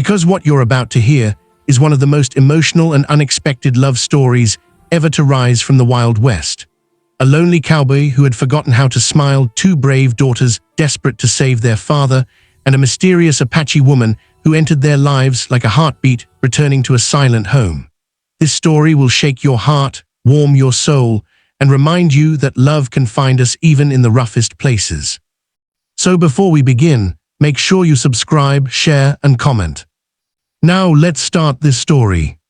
Because what you're about to hear is one of the most emotional and unexpected love stories ever to rise from the Wild West. A lonely cowboy who had forgotten how to smile, two brave daughters desperate to save their father, and a mysterious Apache woman who entered their lives like a heartbeat returning to a silent home. This story will shake your heart, warm your soul, and remind you that love can find us even in the roughest places. So before we begin, make sure you subscribe, share, and comment. Now let's start this story.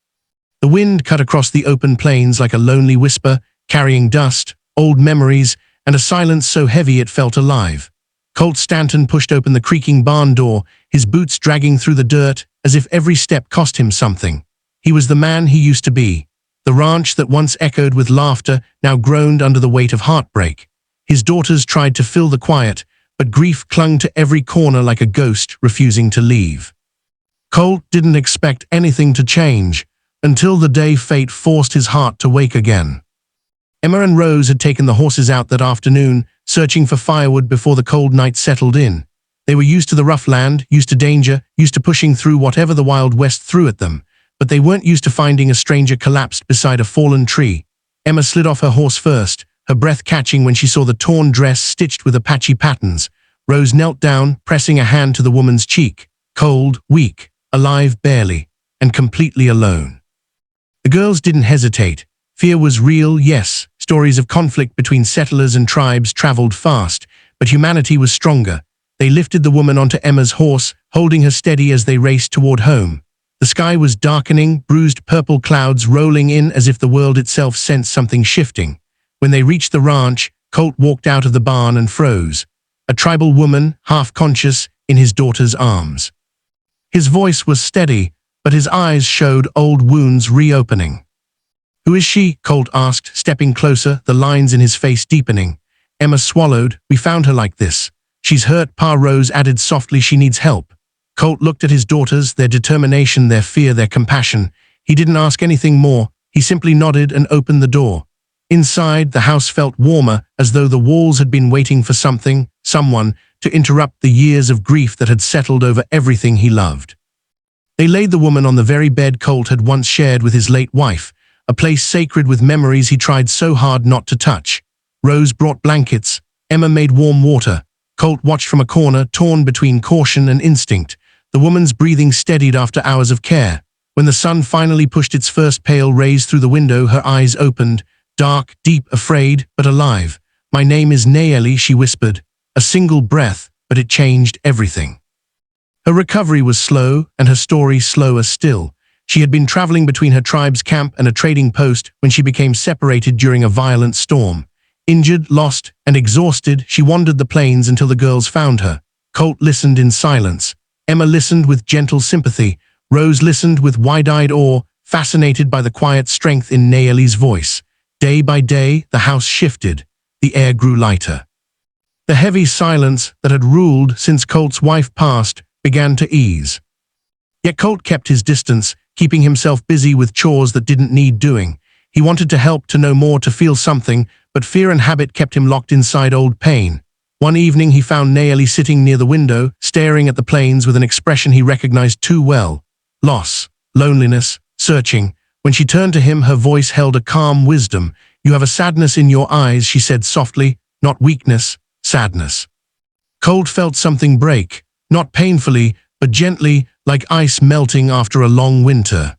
The wind cut across the open plains like a lonely whisper, carrying dust, old memories, and a silence so heavy it felt alive. Colt Stanton pushed open the creaking barn door, his boots dragging through the dirt as if every step cost him something. He was the man he used to be. The ranch that once echoed with laughter now groaned under the weight of heartbreak. His daughters tried to fill the quiet, but grief clung to every corner like a ghost refusing to leave. Colt didn't expect anything to change until the day fate forced his heart to wake again. Emma and Rose had taken the horses out that afternoon, searching for firewood before the cold night settled in. They were used to the rough land, used to danger, used to pushing through whatever the Wild West threw at them, but they weren't used to finding a stranger collapsed beside a fallen tree. Emma slid off her horse first, her breath catching when she saw the torn dress stitched with Apache patterns. Rose knelt down, pressing a hand to the woman's cheek, cold, weak, alive barely, and completely alone. The girls didn't hesitate. Fear was real, yes. Stories of conflict between settlers and tribes traveled fast, but humanity was stronger. They lifted the woman onto Emma's horse, holding her steady as they raced toward home. The sky was darkening, bruised purple clouds rolling in as if the world itself sensed something shifting. When they reached the ranch, Colt walked out of the barn and froze, a tribal woman, half conscious, in his daughter's arms. His voice was steady, but his eyes showed old wounds reopening. "Who is she?" Colt asked, stepping closer, the lines in his face deepening. Emma swallowed. "We found her like this. She's hurt," Pa Rose added softly. "She needs help." Colt looked at his daughters, their determination, their fear, their compassion. He didn't ask anything more. He simply nodded and opened the door. Inside, the house felt warmer, as though the walls had been waiting for something, someone, to interrupt the years of grief that had settled over everything he loved. They laid the woman on the very bed Colt had once shared with his late wife, a place sacred with memories he tried so hard not to touch. Rose brought blankets. Emma made warm water. Colt watched from a corner, torn between caution and instinct. The woman's breathing steadied after hours of care. When the sun finally pushed its first pale rays through the window, her eyes opened, dark, deep, afraid, but alive. "My name is Nayeli," she whispered. A single breath, but it changed everything. Her recovery was slow, and her story slower still. She had been traveling between her tribe's camp and a trading post when she became separated during a violent storm. Injured, lost, and exhausted, she wandered the plains until the girls found her. Colt listened in silence. Emma listened with gentle sympathy. Rose listened with wide-eyed awe, fascinated by the quiet strength in Nayeli's voice. Day by day, the house shifted. The air grew lighter. The heavy silence that had ruled since Colt's wife passed began to ease. Yet Colt kept his distance, keeping himself busy with chores that didn't need doing. He wanted to help, to know more, to feel something, but fear and habit kept him locked inside old pain. One evening he found Nayeli sitting near the window, staring at the plains with an expression he recognized too well. Loss, loneliness, searching. When she turned to him, her voice held a calm wisdom. "You have a sadness in your eyes," she said softly, "not weakness, sadness." Colt felt something break, not painfully, but gently, like ice melting after a long winter.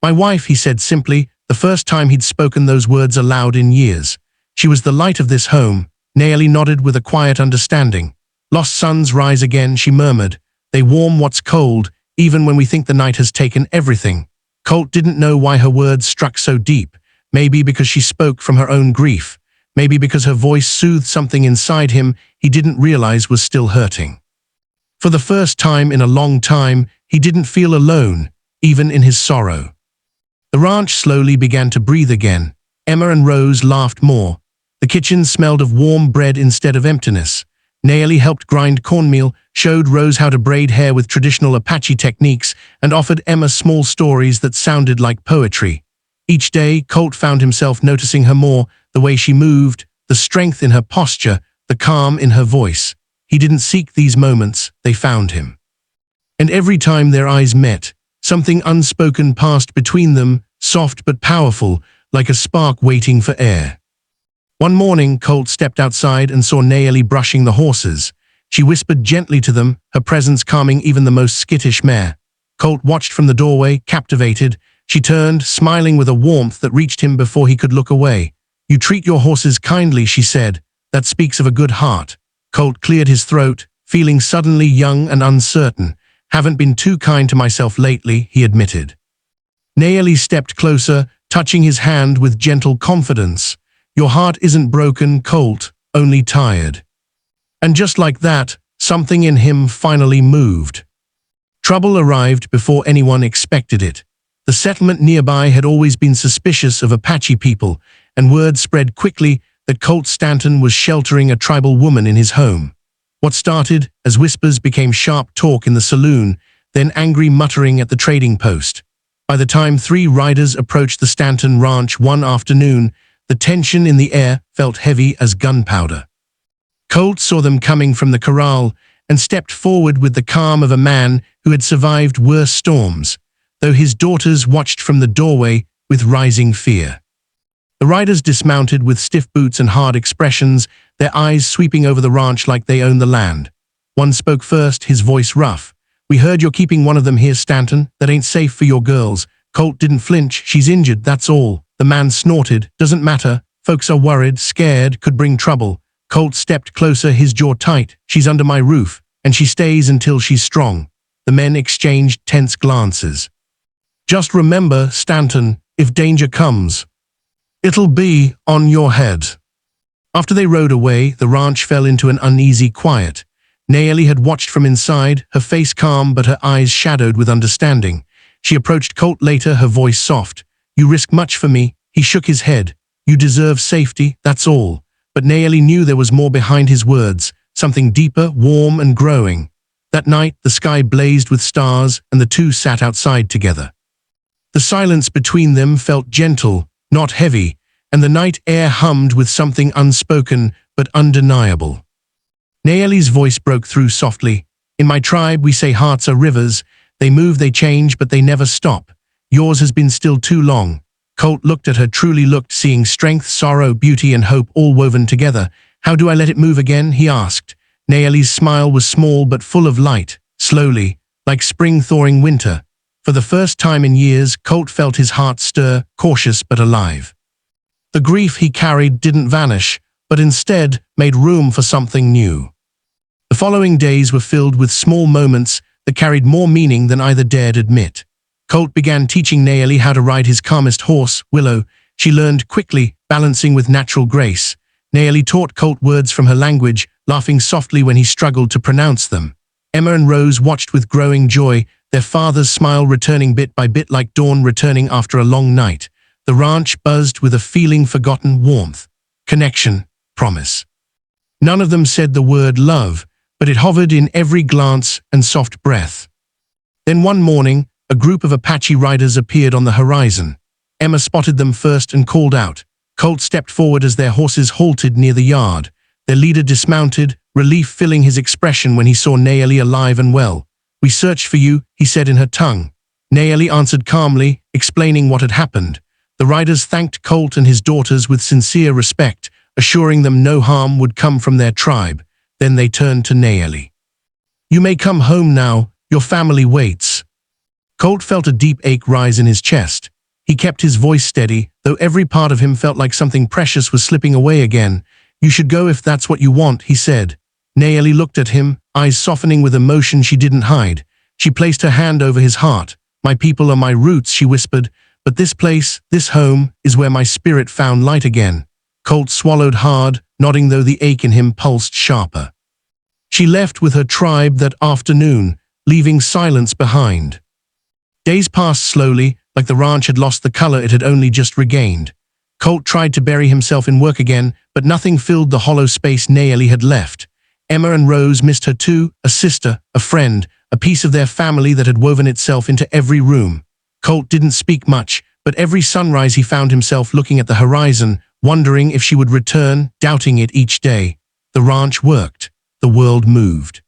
"My wife," he said simply, the first time he'd spoken those words aloud in years. "She was the light of this home." Nayeli nodded with a quiet understanding. "Lost suns rise again," she murmured. "They warm what's cold, even when we think the night has taken everything." Colt didn't know why her words struck so deep. Maybe because she spoke from her own grief. Maybe because her voice soothed something inside him he didn't realize was still hurting. For the first time in a long time, he didn't feel alone, even in his sorrow. The ranch slowly began to breathe again. Emma and Rose laughed more. The kitchen smelled of warm bread instead of emptiness. Nayeli helped grind cornmeal, showed Rose how to braid hair with traditional Apache techniques, and offered Emma small stories that sounded like poetry. Each day, Colt found himself noticing her more, the way she moved, the strength in her posture, the calm in her voice. He didn't seek these moments, they found him. And every time their eyes met, something unspoken passed between them, soft but powerful, like a spark waiting for air. One morning, Colt stepped outside and saw Nayeli brushing the horses. She whispered gently to them, her presence calming even the most skittish mare. Colt watched from the doorway, captivated. She turned, smiling with a warmth that reached him before he could look away. "You treat your horses kindly," she said. "That speaks of a good heart." Colt cleared his throat, feeling suddenly young and uncertain. "Haven't been too kind to myself lately," he admitted. Nayeli stepped closer, touching his hand with gentle confidence. "Your heart isn't broken, Colt, only tired." And just like that, something in him finally moved. Trouble arrived before anyone expected it. The settlement nearby had always been suspicious of Apache people, and word spread quickly that Colt Stanton was sheltering a tribal woman in his home. What started as whispers became sharp talk in the saloon, then angry muttering at the trading post. By the time 3 riders approached the Stanton ranch one afternoon, the tension in the air felt heavy as gunpowder. Colt saw them coming from the corral and stepped forward with the calm of a man who had survived worse storms, though his daughters watched from the doorway with rising fear. The riders dismounted with stiff boots and hard expressions, their eyes sweeping over the ranch like they owned the land. One spoke first, his voice rough. "We heard you're keeping one of them here, Stanton. That ain't safe for your girls." Colt didn't flinch. "She's injured, that's all." The man snorted. "Doesn't matter. Folks are worried, scared, could bring trouble." Colt stepped closer, his jaw tight. "She's under my roof, and she stays until she's strong." The men exchanged tense glances. "Just remember, Stanton, if danger comes, it'll be on your head." After they rode away, the ranch fell into an uneasy quiet. Nayeli had watched from inside, her face calm but her eyes shadowed with understanding. She approached Colt later, her voice soft. "You risk much for me." He shook his head. "You deserve safety, that's all." But Nayeli knew there was more behind his words, something deeper, warm and growing. That night, the sky blazed with stars, and the two sat outside together. The silence between them felt gentle, not heavy, and the night air hummed with something unspoken but undeniable. Nayeli's voice broke through softly. "In my tribe, we say hearts are rivers. They move, they change, but they never stop. Yours has been still too long." Colt looked at her, truly looked, seeing strength, sorrow, beauty, and hope all woven together. "How do I let it move again?" he asked. Nayeli's smile was small but full of light, slowly, like spring thawing winter. For the first time in years, Colt felt his heart stir, cautious but alive. The grief he carried didn't vanish, but instead made room for something new. The following days were filled with small moments that carried more meaning than either dared admit. Colt began teaching Nayeli how to ride his calmest horse, Willow. She learned quickly, balancing with natural grace. Nayeli taught Colt words from her language, laughing softly when he struggled to pronounce them. Emma and Rose watched with growing joy, their father's smile returning bit by bit like dawn returning after a long night. The ranch buzzed with a feeling forgotten warmth, connection, promise. None of them said the word love, but it hovered in every glance and soft breath. Then one morning, a group of Apache riders appeared on the horizon. Emma spotted them first and called out. Colt stepped forward as their horses halted near the yard. Their leader dismounted, relief filling his expression when he saw Nayeli alive and well. "We searched for you," he said in her tongue. Nayeli answered calmly, explaining what had happened. The riders thanked Colt and his daughters with sincere respect, assuring them no harm would come from their tribe. Then they turned to Nayeli. "You may come home now, your family waits." Colt felt a deep ache rise in his chest. He kept his voice steady, though every part of him felt like something precious was slipping away again. "You should go if that's what you want," he said. Nayeli looked at him, eyes softening with emotion she didn't hide. She placed her hand over his heart. "My people are my roots," she whispered, "but this place, this home, is where my spirit found light again." Colt swallowed hard, nodding though the ache in him pulsed sharper. She left with her tribe that afternoon, leaving silence behind. Days passed slowly, like the ranch had lost the color it had only just regained. Colt tried to bury himself in work again, but nothing filled the hollow space Nayeli had left. Emma and Rose missed her too, a sister, a friend, a piece of their family that had woven itself into every room. Colt didn't speak much, but every sunrise he found himself looking at the horizon, wondering if she would return, doubting it each day. The ranch worked. The world moved.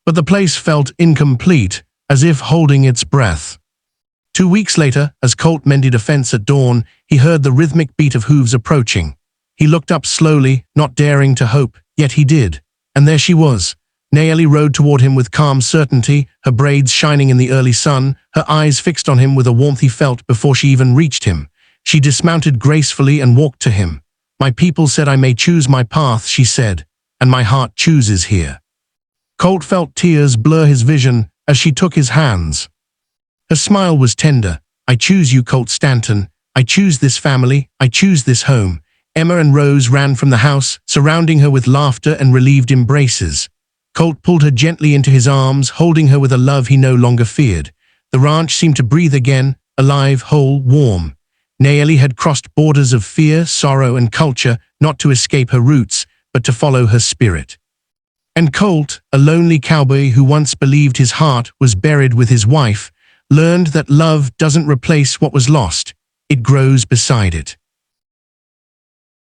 But the place felt incomplete. as if holding its breath. 2 weeks later, as Colt mended a fence at dawn, he heard the rhythmic beat of hooves approaching. He looked up slowly, not daring to hope, yet he did. And there she was. Nayeli rode toward him with calm certainty, her braids shining in the early sun, her eyes fixed on him with a warmth he felt before she even reached him. She dismounted gracefully and walked to him. "My people said I may choose my path," she said, "and my heart chooses here." Colt felt tears blur his vision as she took his hands. Her smile was tender. "I choose you, Colt Stanton. I choose this family. I choose this home." Emma and Rose ran from the house, surrounding her with laughter and relieved embraces. Colt pulled her gently into his arms, holding her with a love he no longer feared. The ranch seemed to breathe again, alive, whole, warm. Nayeli had crossed borders of fear, sorrow, and culture, not to escape her roots, but to follow her spirit. And Colt, a lonely cowboy who once believed his heart was buried with his wife, learned that love doesn't replace what was lost, it grows beside it.